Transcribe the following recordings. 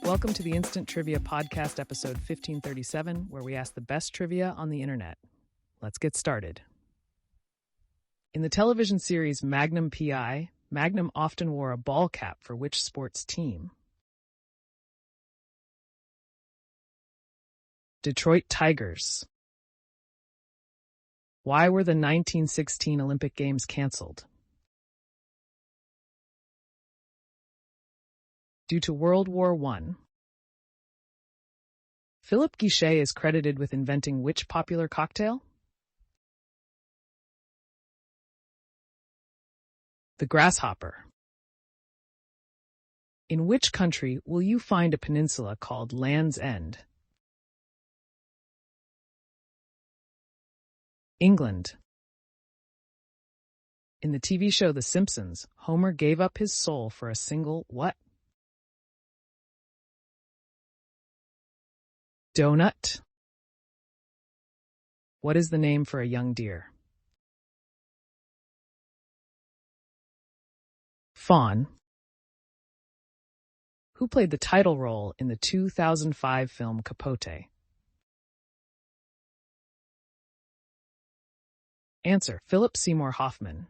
Welcome to the Instant Trivia Podcast, episode 1537, where we ask the best trivia on the internet. Let's get started. In the television series Magnum P.I., Magnum often wore a ball cap for which sports team? Detroit Tigers. Why were the 1916 Olympic Games canceled? Due to World War I. Philip Guichet is credited with inventing which popular cocktail? The Grasshopper. In which country will you find a peninsula called Land's End? England. In the TV show The Simpsons, Homer gave up his soul for a single what? Donut. What is the name for a young deer? Fawn. Who played the title role in the 2005 film Capote? Answer: Philip Seymour Hoffman.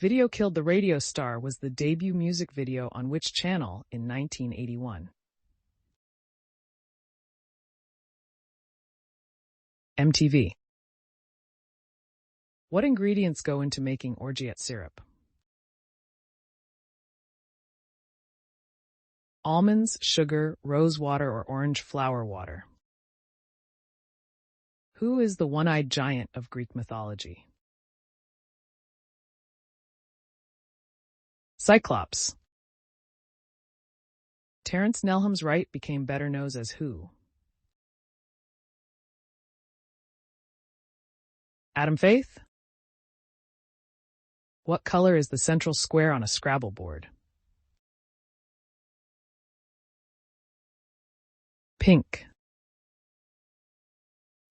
Video Killed the Radio Star was the debut music video on which channel in 1981? MTV. What ingredients go into making orgeat syrup? Almonds, sugar, rose water, or orange flower water. Who is the one-eyed giant of Greek mythology? Cyclops. Terence Nelham's Wright became better known as who? Adam Faith? What color is the central square on a Scrabble board? Pink.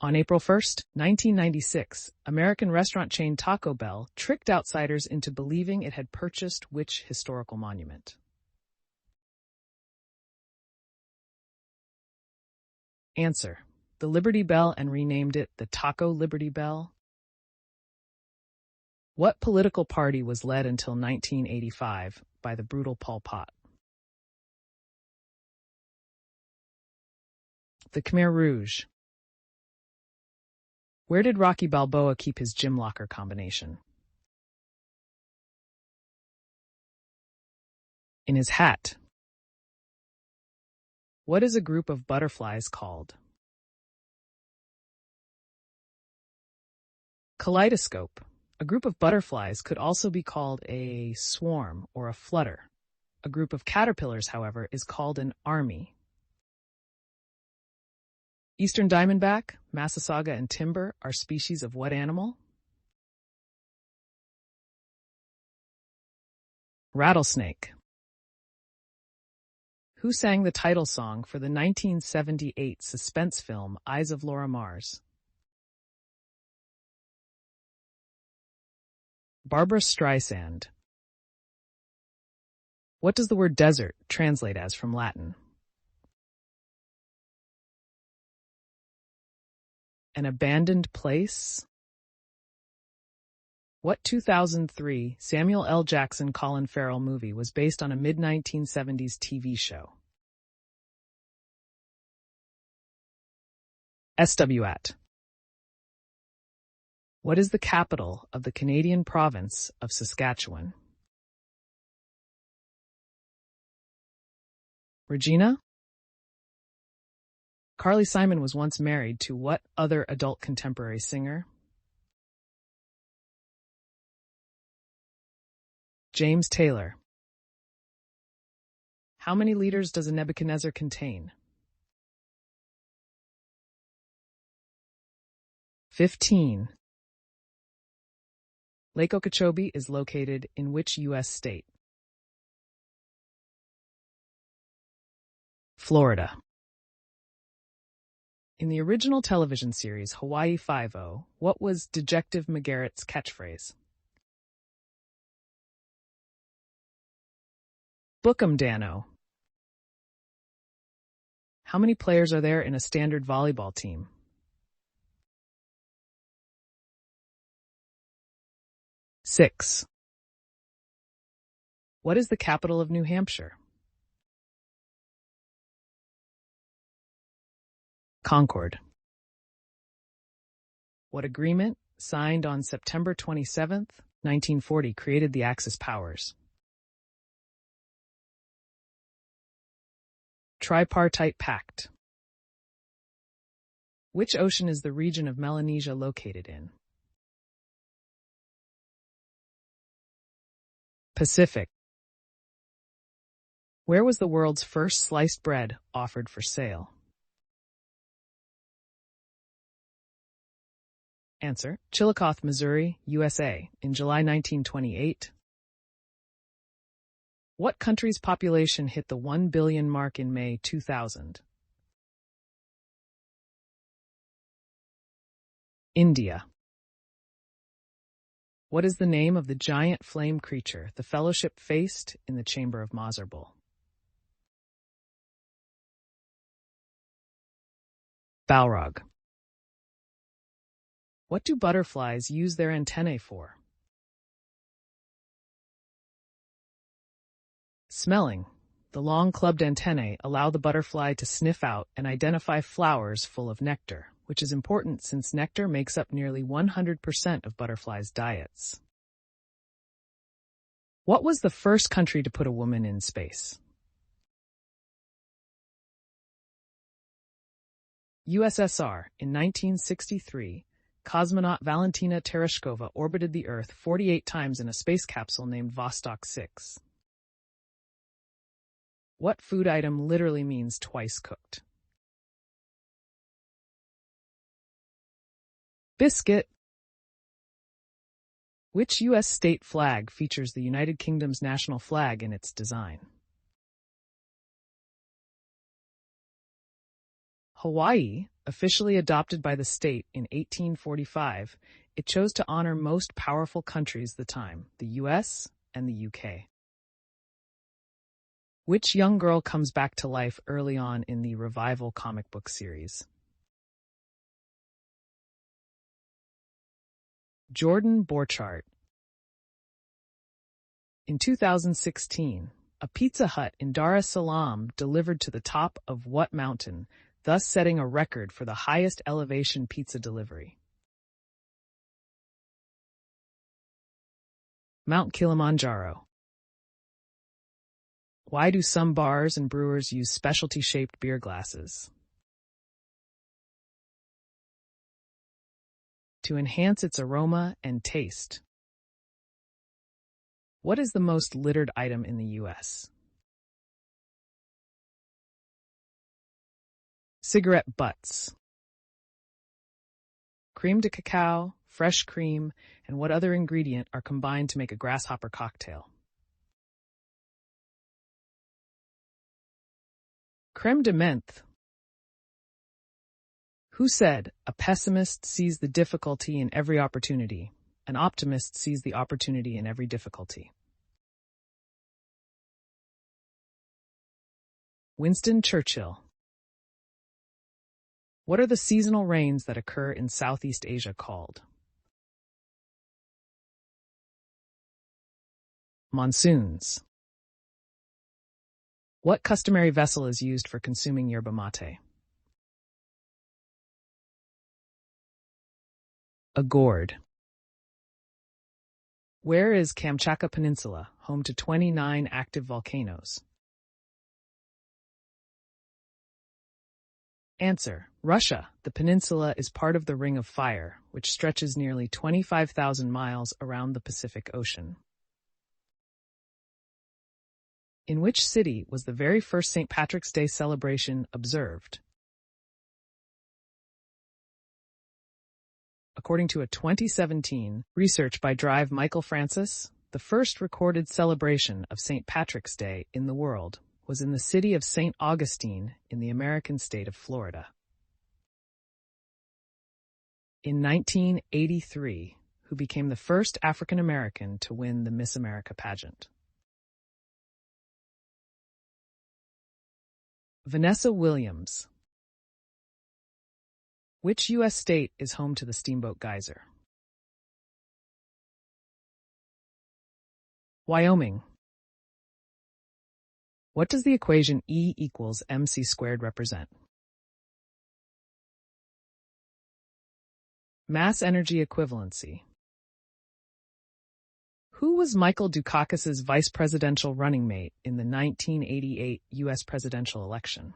On April 1, 1996, American restaurant chain Taco Bell tricked outsiders into believing it had purchased which historical monument? Answer: the Liberty Bell, and renamed it the Taco Liberty Bell. What political party was led until 1985 by the brutal Pol Pot? The Khmer Rouge. Where did Rocky Balboa keep his gym locker combination? In his hat. What is a group of butterflies called? Kaleidoscope. A group of butterflies could also be called a swarm or a flutter. A group of caterpillars, however, is called an army. Eastern diamondback, Massasauga, and timber are species of what animal? Rattlesnake. Who sang the title song for the 1978 suspense film Eyes of Laura Mars? Barbra Streisand. What does the word desert translate as from Latin? An abandoned place? What 2003 Samuel L. Jackson Colin Farrell movie was based on a mid-1970s TV show? SWAT. What is the capital of the Canadian province of Saskatchewan? Regina? Carly Simon was once married to what other adult contemporary singer? James Taylor. How many liters does a Nebuchadnezzar contain? 15. Lake Okeechobee is located in which U.S. state? Florida. In the original television series Hawaii Five-0, what was Dejective McGarrett's catchphrase? Book 'em, Dano. How many players are there in a standard volleyball team? 6. What is the capital of New Hampshire? Concord. What agreement, signed on September 27, 1940, created the Axis powers? Tripartite Pact. Which ocean is the region of Melanesia located in? Pacific. Where was the world's first sliced bread offered for sale? Answer: Chillicothe, Missouri, USA, in July 1928. What country's population hit the 1 billion mark in May 2000? India. What is the name of the giant flame creature the Fellowship faced in the chamber of Mazarbul? Balrog. What do butterflies use their antennae for? Smelling. The long clubbed antennae allow the butterfly to sniff out and identify flowers full of nectar, which is important since nectar makes up nearly 100% of butterflies' diets. What was the first country to put a woman in space? USSR. In 1963, cosmonaut Valentina Tereshkova orbited the Earth 48 times in a space capsule named Vostok 6. What food item literally means twice cooked? Biscuit. Which U.S. state flag features the United Kingdom's national flag in its design? Hawaii. Officially adopted by the state in 1845, it chose to honor most powerful countries of the time, the U.S. and the U.K. Which young girl comes back to life early on in the Revival comic book series? Jordan Borchardt. In 2016, a Pizza Hut in Dar es Salaam delivered to the top of what mountain, thus setting a record for the highest elevation pizza delivery? Mount Kilimanjaro. Why do some bars and brewers use specialty-shaped beer glasses? To enhance its aroma and taste. What is the most littered item in the U.S.? Cigarette butts. Cream de cacao, fresh cream, and what other ingredient are combined to make a grasshopper cocktail? Creme de menthe. Who said, "A pessimist sees the difficulty in every opportunity, an optimist sees the opportunity in every difficulty"? Winston Churchill. What are the seasonal rains that occur in Southeast Asia called? Monsoons. What customary vessel is used for consuming yerba mate? A gourd. Where is Kamchatka Peninsula, home to 29 active volcanoes? Answer: Russia. The peninsula is part of the Ring of Fire, which stretches nearly 25,000 miles around the Pacific Ocean. In which city was the very first St. Patrick's Day celebration observed? According to a 2017 research by Drive Michael Francis, the first recorded celebration of St. Patrick's Day in the world was in the city of St. Augustine in the American state of Florida. In 1983, who became the first African American to win the Miss America pageant? Vanessa Williams. Which U.S. state is home to the Steamboat Geyser? Wyoming. What does the equation E equals mc squared represent? Mass energy equivalency. Who was Michael Dukakis's vice presidential running mate in the 1988 U.S. presidential election?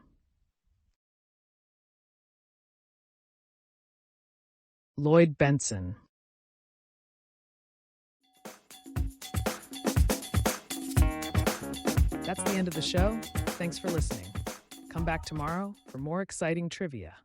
Lloyd Bentsen. That's the end of the show. Thanks for listening. Come back tomorrow for more exciting trivia.